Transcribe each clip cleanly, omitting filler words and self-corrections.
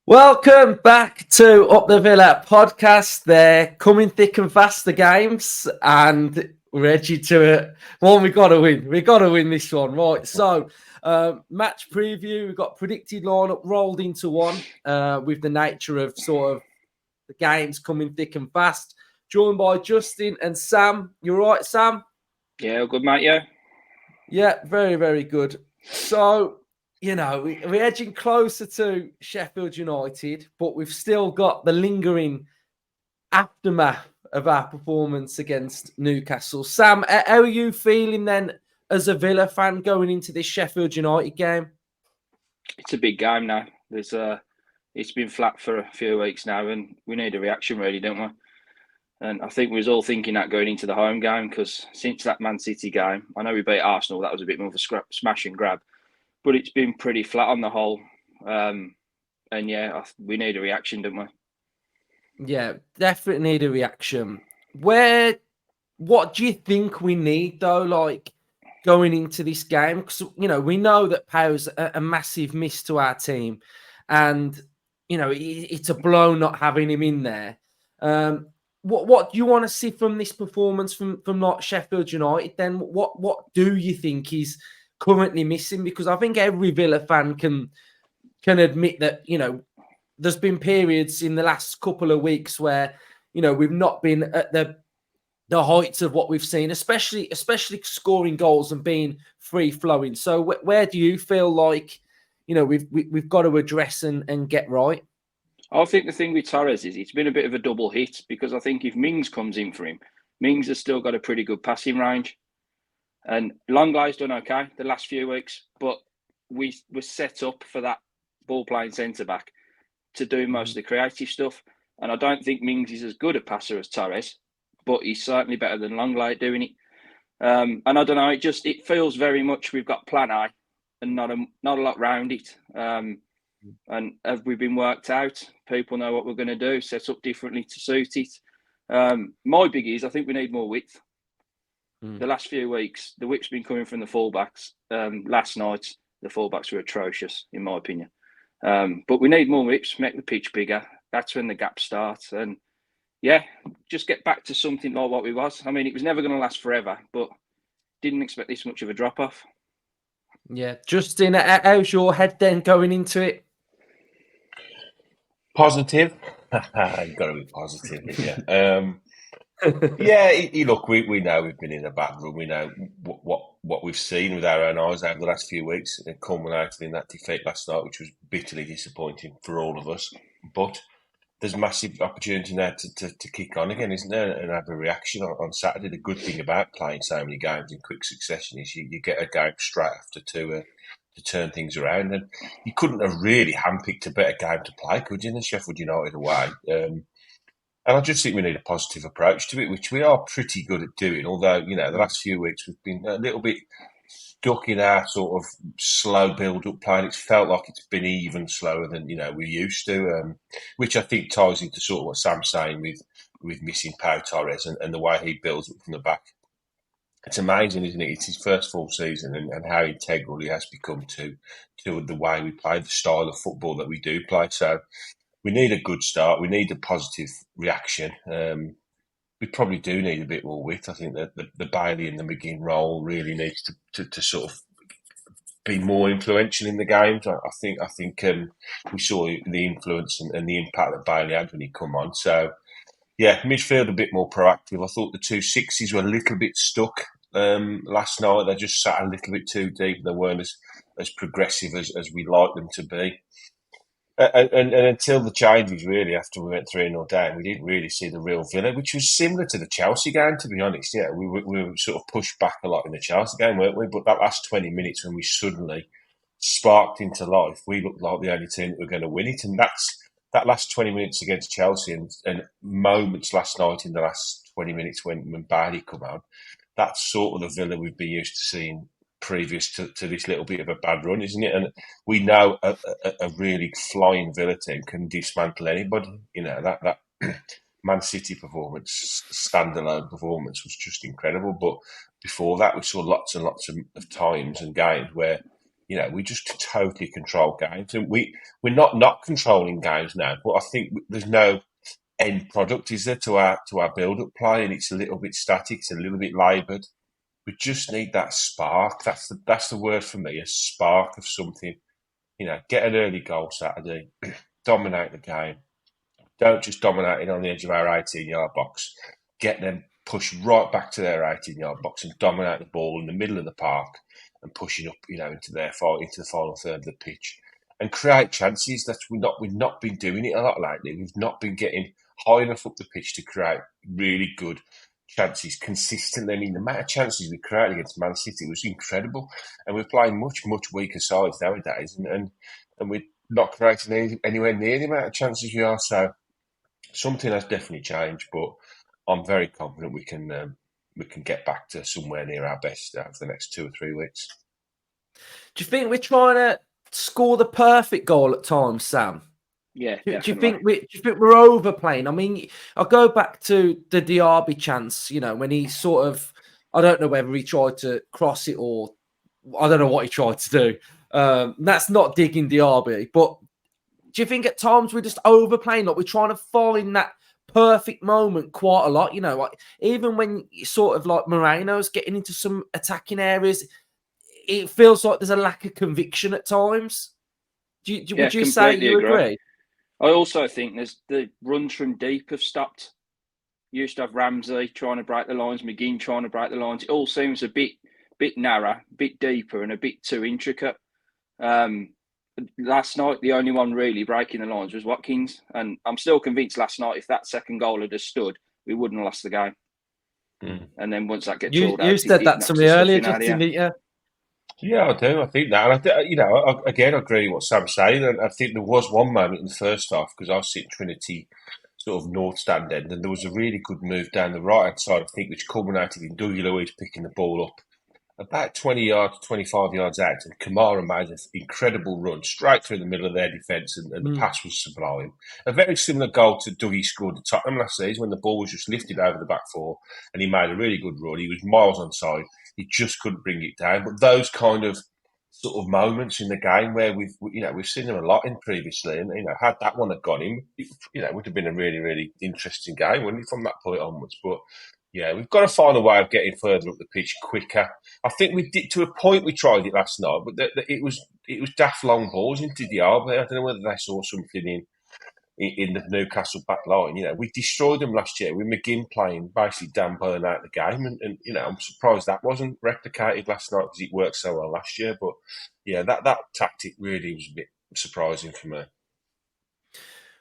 Welcome back to Up the Villa podcast. They're coming thick and fast, the games, and we're edgy to it. Well, we got to win. We got to win this one, right? So, match preview. We've got predicted lineup rolled into one with the nature of sort of the games coming thick and fast. Joined by Justin and Sam. You all right, Sam? Yeah, good, mate. Yeah. Yeah, very, very good. So, we're edging closer to Sheffield United, but we've still got the lingering aftermath of our performance against Newcastle. Sam, how are you feeling then as a Villa fan going into this Sheffield United game? It's a big game now. It's been flat for a few weeks now, and we need a reaction, really, don't we? And I think we was all thinking that going into the home game, because since that Man City game, I know we beat Arsenal, that was a bit more of a smash and grab, but it's been pretty flat on the whole. And yeah, we need a reaction, don't we? Yeah, definitely need a reaction. What do you think we need though? Like going into this game, because we know that Pau's a massive miss to our team, and it's a blow not having him in there. What do you want to see from this performance from not Sheffield United? Then what do you think is currently missing? Because I think every Villa fan can admit that there's been periods in the last couple of weeks where we've not been at the heights of what we've seen, especially scoring goals and being free flowing. So where do you feel like we've got to address and get right? I think the thing with Torres is it's been a bit of a double hit, because I think if Mings comes in for him, Mings has still got a pretty good passing range. And Longlay's done okay the last few weeks, but we were set up for that ball playing centre back to do most of the creative stuff. And I don't think Mings is as good a passer as Torres, but he's certainly better than Longley at doing it. And I don't know, it feels very much we've got plan A and not a lot round it. And have we been worked out? People know what we're going to do, set up differently to suit it. My biggie is I think we need more width. The last few weeks, the width's been coming from the fullbacks. Last night, the fullbacks were atrocious, in my opinion. But we need more widths, make the pitch bigger. That's when the gap starts. And yeah, just get back to something like what we was. I mean, it was never going to last forever, but didn't expect this much of a drop-off. Yeah. Justin, how's your head then going into it? Positive. You've got to be positive, yeah. Look, we know we've been in a bad run. We know what we've seen with our own eyes over the last few weeks, and it culminated in that defeat last night, which was bitterly disappointing for all of us. But there's massive opportunity now to kick on again, isn't there? And have a reaction on Saturday. The good thing about playing so many games in quick succession is you get a game straight after to turn things around. And you couldn't have really handpicked a better game to play, could you, than Sheffield United away? And I just think we need a positive approach to it, which we are pretty good at doing. Although, the last few weeks we've been a little bit stuck in our sort of slow build-up plan. It's felt like it's been even slower than, we used to, which I think ties into sort of what Sam's saying with missing Pau Torres and the way he builds up from the back. It's amazing, isn't it? It's his first full season and how integral he has become to the way we play, the style of football that we do play. So we need a good start. We need a positive reaction. We probably do need a bit more width. I think that the Bailey and the McGinn role really needs to sort of be more influential in the games. I think we saw the influence and the impact that Bailey had when he come on. So, yeah, midfield a bit more proactive. I thought the 2 6s were a little bit stuck last night. They just sat a little bit too deep. They weren't as progressive as we like them to be. And until the changes, really, after we went 3-0 down, we didn't really see the real Villa, which was similar to the Chelsea game, to be honest. Yeah, we were sort of pushed back a lot in the Chelsea game, weren't we? But that last 20 minutes when we suddenly sparked into life, we looked like the only team that were going to win it. And that last 20 minutes against Chelsea and moments last night in the last 20 minutes when Bailey come out, that's sort of the Villa we've been used to seeing previous to this little bit of a bad run, isn't it? And we know a really flying Villa team can dismantle anybody. That Man City performance, standalone performance, was just incredible. But before that, we saw lots and lots of times and games where we just totally control games, and we're not controlling games now. But I think there's no end product, is there, to our build up play, and it's a little bit static, it's a little bit laboured. We just need that spark. That's the word for me, a spark of something. Get an early goal Saturday, dominate the game. Don't just dominate it on the edge of our 18-yard box. Get them pushed right back to their 18-yard box and dominate the ball in the middle of the park and pushing up, into the final third of the pitch and create chances. We've not been doing it a lot lately. We've not been getting high enough up the pitch to create really good chances consistently. I mean, the amount of chances we created against Man City was incredible, and we're playing much, much weaker sides nowadays, and we're not creating anywhere near the amount of chances we are. So something has definitely changed, but I'm very confident we can get back to somewhere near our best over the next 2 or 3 weeks. Do you think we're trying to score the perfect goal at times, Sam? Yeah. Do you think we're overplaying? I mean, I'll go back to the Diaby chance, when he sort of, I don't know whether he tried to cross it or I don't know what he tried to do. That's not digging Diaby, but do you think at times we're just overplaying? Like we're trying to find that perfect moment quite a lot, like even when sort of like Moreno's getting into some attacking areas, it feels like there's a lack of conviction at times. Would you say you agree? I also think there's the runs from deep have stopped. You used to have Ramsey trying to break the lines, McGinn trying to break the lines. It all seems a bit narrow, a bit deeper, and a bit too intricate. Last night, the only one really breaking the lines was Watkins, and I'm still convinced last night if that second goal had stood, we wouldn't have lost the game. And then once that gets ruled out, you said that to me earlier, Justin, didn't you? Yeah, I do. I think that. And I agree with what Sam's saying. And I think there was one moment in the first half, because I was sitting Trinity sort of north stand end, and there was a really good move down the right-hand side, I think, which culminated in Dougie Luiz picking the ball up about 20 yards, 25 yards out, and Kamara made an incredible run straight through the middle of their defence, and the pass was sublime. A very similar goal to Dougie scored at Tottenham last season when the ball was just lifted over the back four, and he made a really good run. He was miles onside. He just couldn't bring it down. But those kind of sort of moments in the game where we've seen them a lot in previously, and had that one had gone in, it would have been a really, really interesting game, wouldn't it, from that point onwards. But yeah, we've got to find a way of getting further up the pitch quicker. I think we did to a point. We tried it last night, but it was daft long balls into Diaby. I don't know whether they saw something in the Newcastle back line. We destroyed them last year with McGinn playing basically Dan Burn out the game, and I'm surprised that wasn't replicated last night because it worked so well last year. But yeah, that tactic really was a bit surprising for me.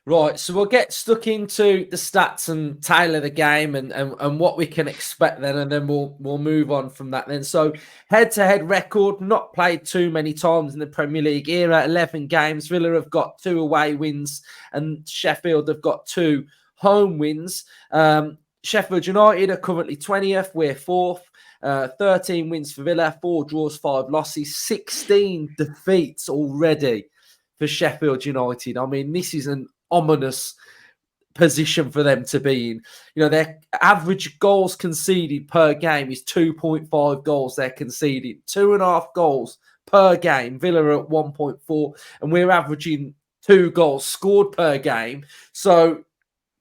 Right, so we'll get stuck into the stats and tailor the game and what we can expect then, and then we'll move on from that then. So head-to-head record, not played too many times in the Premier League era, 11 games. Villa have got 2 away wins and Sheffield have got 2 home wins. Sheffield United are currently 20th, we're 4th. 13 wins for Villa, 4 draws, 5 losses, 16 defeats already for Sheffield United. I mean, this is an ominous position for them to be in. Their average goals conceded per game is 2.5 goals they're conceding. 2.5 goals per game. Villa are at 1.4, and we're averaging 2 goals scored per game. So,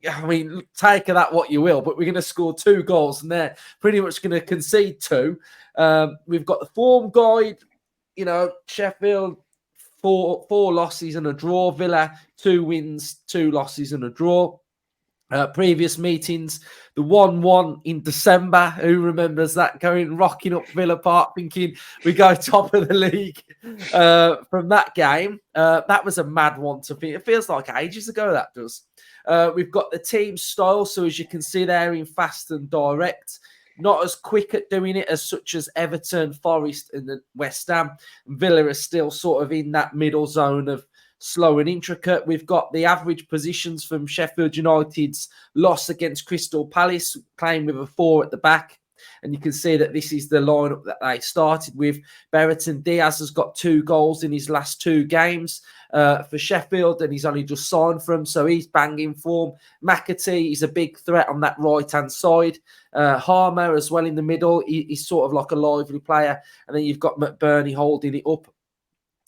I mean, take of that what you will, but we're going to score 2 goals, and they're pretty much going to concede 2. We've got the form guide. Sheffield, 4 losses and a draw. Villa, 2 wins, 2 losses and a draw. Previous meetings, the 1-1 in December. Who remembers that? Rocking up Villa Park thinking we go top of the league from that game. That was a mad one to think. It feels like ages ago, that does. We've got the team style. So as you can see there in fast and direct, not as quick at doing it as such as Everton, Forest and the West Ham. Villa is still sort of in that middle zone of slow and intricate. We've got the average positions from Sheffield United's loss against Crystal Palace, playing with a 4 at the back. And you can see that this is the lineup that they started with. Brereton Diaz has got 2 goals in his last 2 games for Sheffield, and he's only just signed for them, so he's banging form. McAtee is a big threat on that right-hand side. Harmer as well in the middle. He's sort of like a lively player. And then you've got McBurney holding it up.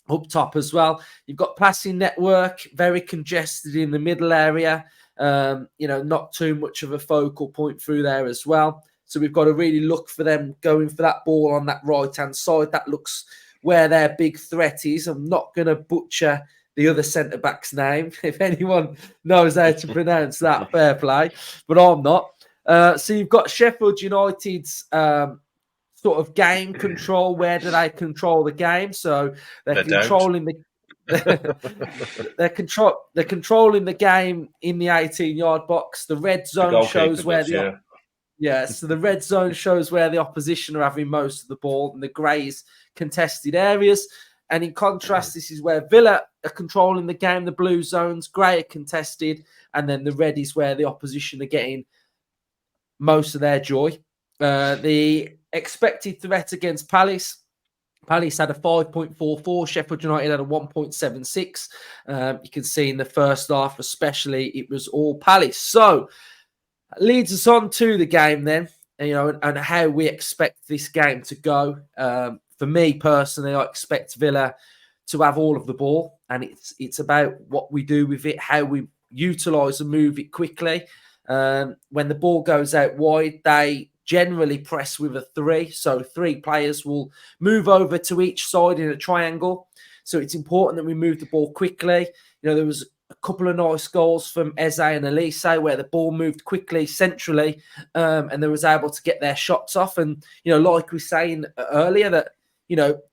up top as well. You've got passing network, very congested in the middle area. Not too much of a focal point through there as well. So we've got to really look for them going for that ball on that right-hand side. That looks where their big threat is. I'm not going to butcher the other centre-back's name. If anyone knows how to pronounce that, fair play. But I'm not. So you've got Sheffield United's sort of game control. Where do they control the game? So they're controlling they're controlling the game in the 18-yard box. The red zone shows where so the red zone shows where the opposition are having most of the ball, and the greys contested areas. And in contrast, this is where Villa are controlling the game. The blue zones, grey are contested, and then the red is where the opposition are getting most of their joy. The expected threat against Palace had a 5.44. Sheffield United had a 1.76. You can see in the first half, especially, it was all Palace. So leads us on to the game then, and how we expect this game to go. For me personally, I expect Villa to have all of the ball, and it's about what we do with it, how we utilise and move it quickly. When the ball goes out wide, they generally press with a 3. So 3 players will move over to each side in a triangle. So it's important that we move the ball quickly. There was a couple of nice goals from Eze and Elise where the ball moved quickly centrally, and they was able to get their shots off. And, like we were saying earlier, that,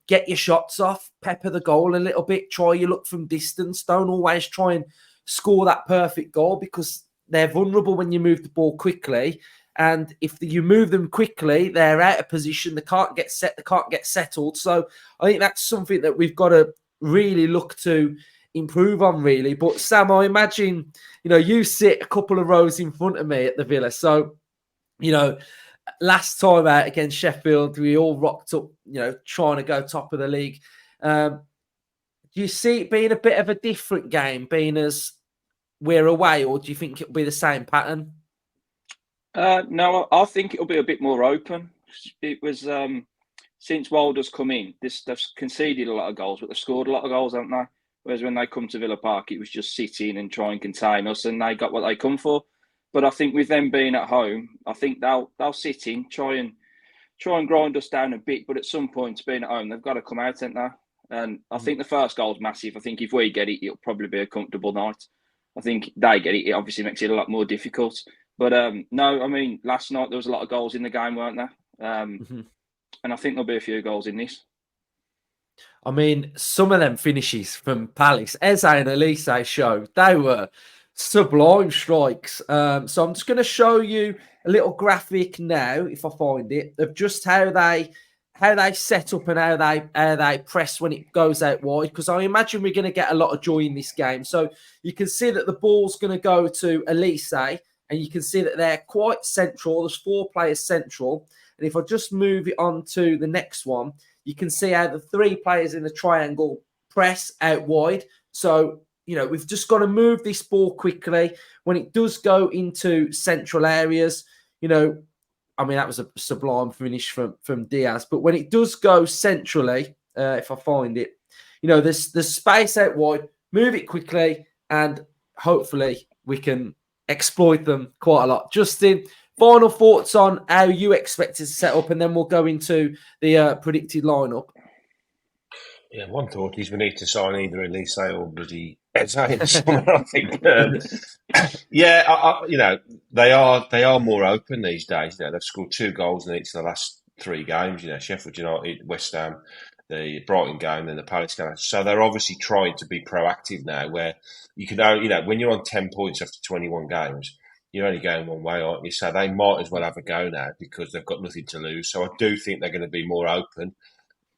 get your shots off, pepper the goal a little bit, try your luck from distance. Don't always try and score that perfect goal, because they're vulnerable when you move the ball quickly. And if you move them quickly, they're out of position. They can't get set. They can't get settled. So I think that's something that we've got to really look to improve on, really. But Sam, I imagine, you sit a couple of rows in front of me at the Villa. So, last time out against Sheffield, we all rocked up, trying to go top of the league. Do you see it being a bit of a different game, being as we're away, or do you think it'll be the same pattern? No, I think it'll be a bit more open. It was since Wilder's come in, they've conceded a lot of goals, but they've scored a lot of goals, haven't they? Whereas when they come to Villa Park, it was just sit in and try and contain us, and they got what they come for. But I think with them being at home, I think they'll sit in, try and grind us down a bit. But at some point, being at home, they've got to come out, haven't they? And I think the first goal's massive. I think if we get it, it'll probably be a comfortable night. I think they get it. It obviously makes it a lot more difficult. But no, I mean, last night there was a lot of goals in the game, weren't there? And I think there'll be a few goals in this. I mean, some of them finishes from Palace, Eze and Elise showed, they were sublime strikes. So I'm just going to show you a little graphic now, if I find it, of just how they set up and how they press when it goes out wide, because I imagine we're going to get a lot of joy in this game. So you can see that the ball's going to go to Elise, and you can see that they're quite central. There's 4 players central. And if I just move it on to the next one, you can see how the 3 players in the triangle press out wide. So, we've just got to move this ball quickly. When it does go into central areas, that was a sublime finish from Diaz. But when it does go centrally, if I find it, there's space out wide, move it quickly, and hopefully we can exploit them quite a lot. Justin, final thoughts on how you expect it to set up, and then we'll go into the predicted lineup. Yeah, one thought is we need to sign either Elise or bloody Eze in somewhere, I think. They are more open these days. They've scored 2 goals in each of the last 3 games. Sheffield United, West Ham, the Brighton game, and the Palace game. So they're obviously trying to be proactive now, where you can, when you're on 10 points after 21 games, you're only going one way, aren't you? So they might as well have a go now because they've got nothing to lose. So I do think they're going to be more open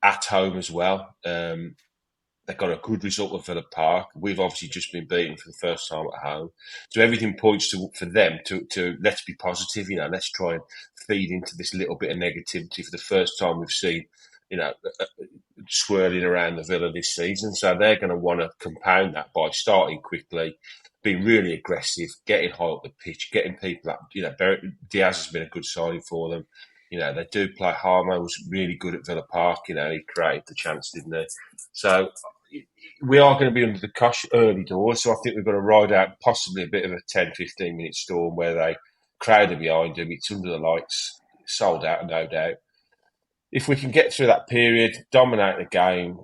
at home as well. They've got a good result at Villa Park. We've obviously just been beaten for the first time at home. So everything points for them to let's be positive, let's try and feed into this little bit of negativity for the first time we've seen, swirling around the Villa this season. So they're going to want to compound that by starting quickly, being really aggressive, getting high up the pitch, getting people up. Diaz has been a good signing for them. They do play. Harmo was really good at Villa Park. He created the chance, didn't he? So we are going to be under the cosh early doors, so I think we've got to ride out possibly a bit of a 10, 15-minute storm where they crowd are behind them. It's under the lights, sold out, no doubt. If we can get through that period, dominate the game,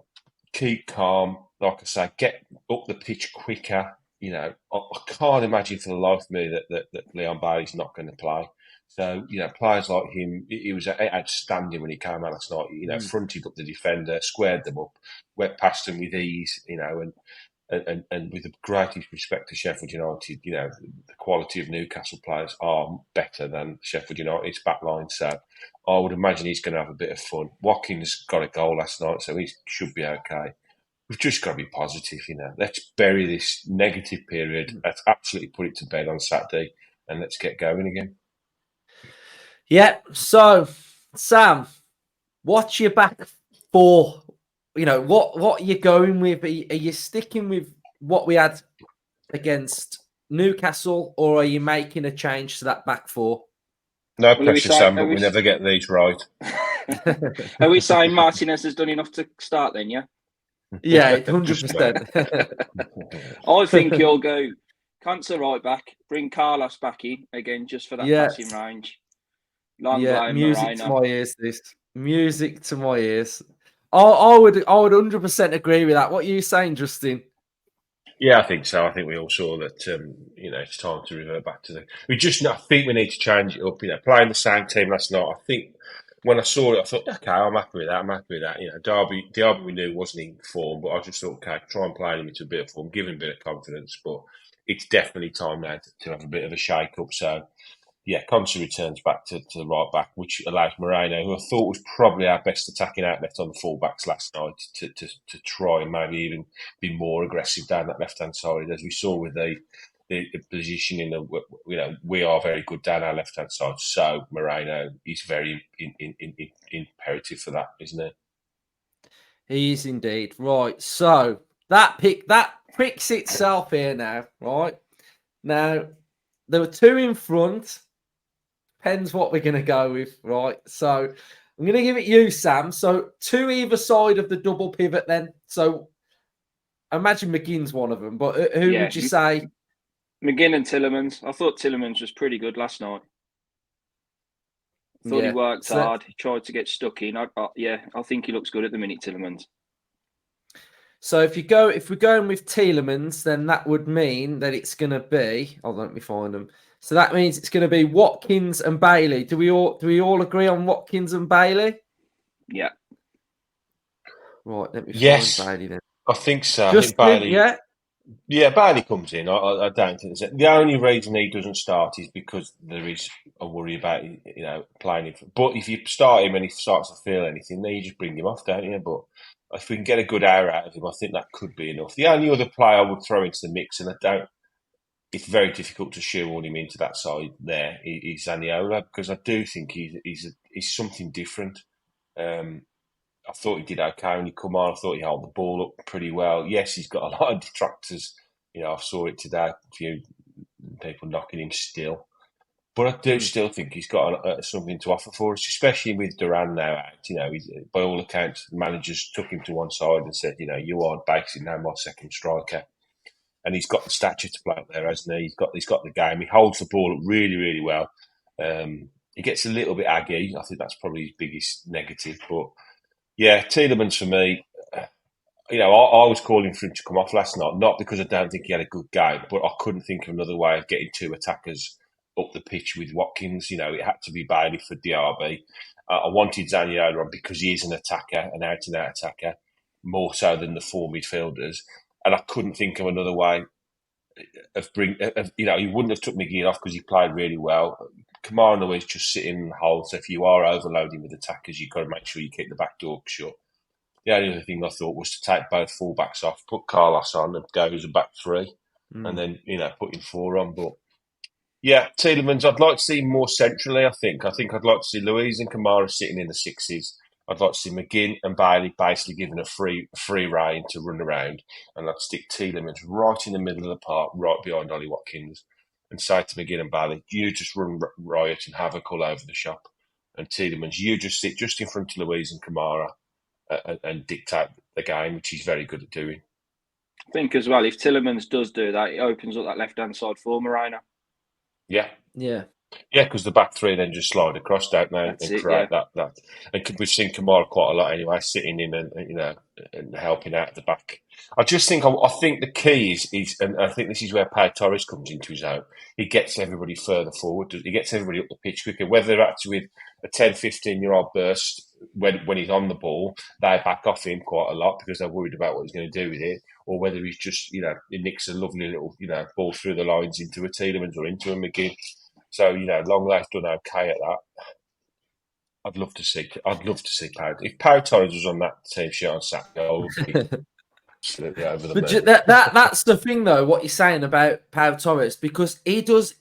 keep calm, like I say, get up the pitch quicker. I can't imagine for the life of me that Leon Bailey's not going to play. So, players like him, he was outstanding when he came out last night. Fronted up the defender, squared them up, went past them with ease, and with the greatest respect to Sheffield United, the quality of Newcastle players are better than Sheffield United's backline. So I would imagine he's going to have a bit of fun. Watkins got a goal last night, so he should be okay. We've just got to be positive, Let's bury this negative period. Let's absolutely put it to bed on Saturday, and let's get going again. Yeah. So, Sam, what's your back four? What are you going with? Are you sticking with what we had against Newcastle, or are you making a change to that back four? No pressure, Sam, but we never get these right. Are we saying Martinez has done enough to start then, yeah? Yeah, 100%. I think you'll go Cancer right back, bring Carlos back in again just for that passing range. Music to my ears. Music to my ears. I would 100% agree with that. What are you saying, Justin? Yeah, I think so. I think we all saw that. It's time to revert back to I think we need to change it up. Playing the same team last night. I think when I saw it, I thought, okay, I'm happy with that. Derby we knew wasn't in form, but I just thought, okay, try and play him into a bit of form, give him a bit of confidence. But it's definitely time now to have a bit of a shake up. So. Yeah, Conte returns back to the right back, which allows Moreno, who I thought was probably our best attacking outlet on the fullbacks last night, to try and maybe even be more aggressive down that left hand side, as we saw with the positioning. We are very good down our left hand side, so Moreno is very imperative for that, isn't it? He is indeed. Right, so that picks itself here now. Right now, there were two in front. Depends what we're going to go with, right? So I'm going to give it you, Sam. So two either side of the double pivot then. So I imagine McGinn's one of them, but who would you say? McGinn and Tielemans. I thought Tielemans was pretty good last night. I thought he worked hard. He tried to get stuck in. I think he looks good at the minute, Tielemans. So if we're going with Tielemans, then that would mean that it's going to be. Oh, let me find them. So that means it's going to be Watkins and Bailey. Do we all agree on Watkins and Bailey? Yeah. Right. Let me find Bailey then. I think so. Just I think Bailey. Yeah, Bailey comes in. I don't think the only reason he doesn't start is because there is a worry about playing him. But if you start him and he starts to feel anything, then you just bring him off, don't you? But if we can get a good hour out of him, I think that could be enough. The only other player I would throw into the mix, and it's very difficult to shoehorn him into that side there, is Zaniolo, because I do think he's something different. I thought he did okay when he come on. I thought he held the ball up pretty well. Yes, he's got a lot of detractors. I saw it today, a few people knocking him still. But I do still think he's got something to offer for us, especially with Duran now out. By all accounts, the managers took him to one side and said, you are basically now my second striker. And he's got the stature to play up there, hasn't he? He's got the game. He holds the ball up really, really well. He gets a little bit aggy. I think that's probably his biggest negative. But yeah, Tielemans for me, I was calling for him to come off last night, not because I don't think he had a good game, but I couldn't think of another way of getting two attackers up the pitch with Watkins. It had to be Bailey for DRB. I wanted Zaniolo on because he is an attacker, an out-and-out attacker, more so than the four midfielders. And I couldn't think of another way he wouldn't have took McGinn off because he played really well. Kamara is just sitting in the hole, so if you are overloading with attackers, you've got to make sure you keep the back door shut. The only other thing I thought was to take both fullbacks off, put Carlos on and go as a back three, and then, putting four on. But yeah, Tielemans, I'd like to see more centrally, I think. I'd like to see Luiz and Kamara sitting in the sixes. I'd like to see McGinn and Bailey basically given a free rein to run around, and I'd stick Tielemans right in the middle of the park, right behind Ollie Watkins, and say to McGinn and Bailey, you just run riot and havoc all over the shop. And Tielemans, you just sit just in front of Luiz and Kamara and dictate the game, which he's very good at doing. I think as well, if Tillemans does do that, it opens up that left-hand side for Moreno. Yeah. Yeah. Yeah, because the back three then just slide across, don't they, That's and it, create that. And we've seen Kamara quite a lot anyway, sitting in and helping out at the back. I just think I think the key is, and I think this is where Pau Torres comes into his own. He gets everybody further forward. He gets everybody up the pitch quicker. Whether that's with a 10, 15-year-old burst when he's on the ball, they back off him quite a lot because they're worried about what he's going to do with it, or whether he's just he nicks a lovely little ball through the lines into a Tielemans or into a McGinn. So Longley's done okay at that. I'd love to see Pau. If Pau Torres was on that team sheet on Saturday, I would be absolutely over the moon. That's the thing, though. What you're saying about Pau Torres, because he does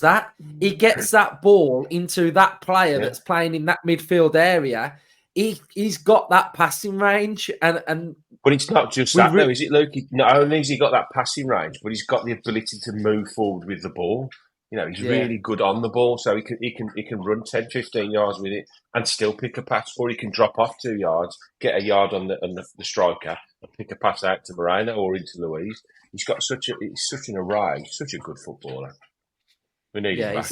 that. He gets that ball into that player that's playing in that midfield area. He's got that passing range, and but it's not just that, though, is it, Luke? Not only has he got that passing range, but he's got the ability to move forward with the ball. He's really good on the ball, so he can run 10, 15 yards with it and still pick a pass, or he can drop off 2 yards, get a yard on the striker, and pick a pass out to Moreno or into Luis. He's got such an array, such a good footballer. We need him back.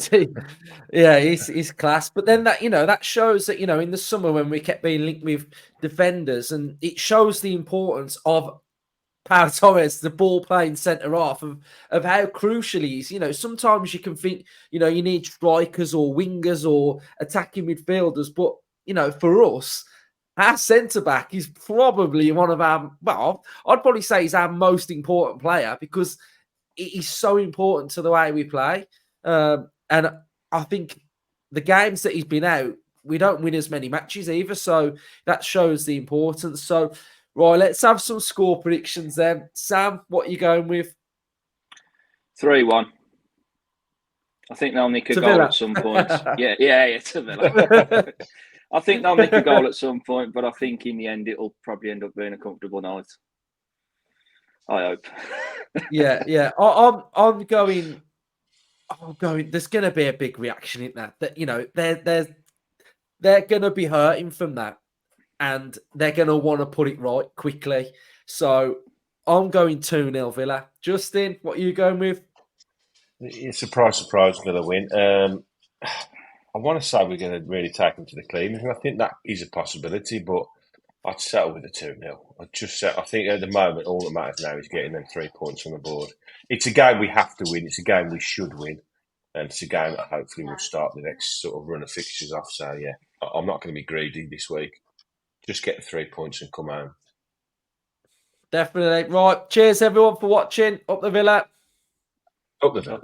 He's class. But then that shows that in the summer when we kept being linked with defenders, and it shows the importance of Pau Torres, the ball playing centre half, of how crucial he is. Sometimes you can think, you need strikers or wingers or attacking midfielders, but for us, our centre back is probably one of our. Well, I'd probably say he's our most important player because he's so important to the way we play. And I think the games that he's been out, we don't win as many matches either, so that shows the importance. So. Right, let's have some score predictions then. Sam, what are you going with? 3-1. I think they'll nick a goal at some point. Yeah, to Villa. I think they'll nick a goal at some point, but I think in the end it'll probably end up being a comfortable night. I hope. Yeah. I'm going. There's going to be a big reaction in that. They're going to be hurting from that. And they're going to want to put it right quickly. So I'm going 2-0 Villa. Justin, what are you going with? Surprise, Villa win. I want to say we're going to really take them to the clean. I think that is a possibility, but I'd settle with a 2-0. I think at the moment, all that matters now is getting them 3 points on the board. It's a game we have to win. It's a game we should win. And it's a game that hopefully will start the next sort of run of fixtures off. So, yeah, I'm not going to be greedy this week. Just get the 3 points and come home. Definitely. Right. Cheers, everyone, for watching. Up the Villa. Up the Villa.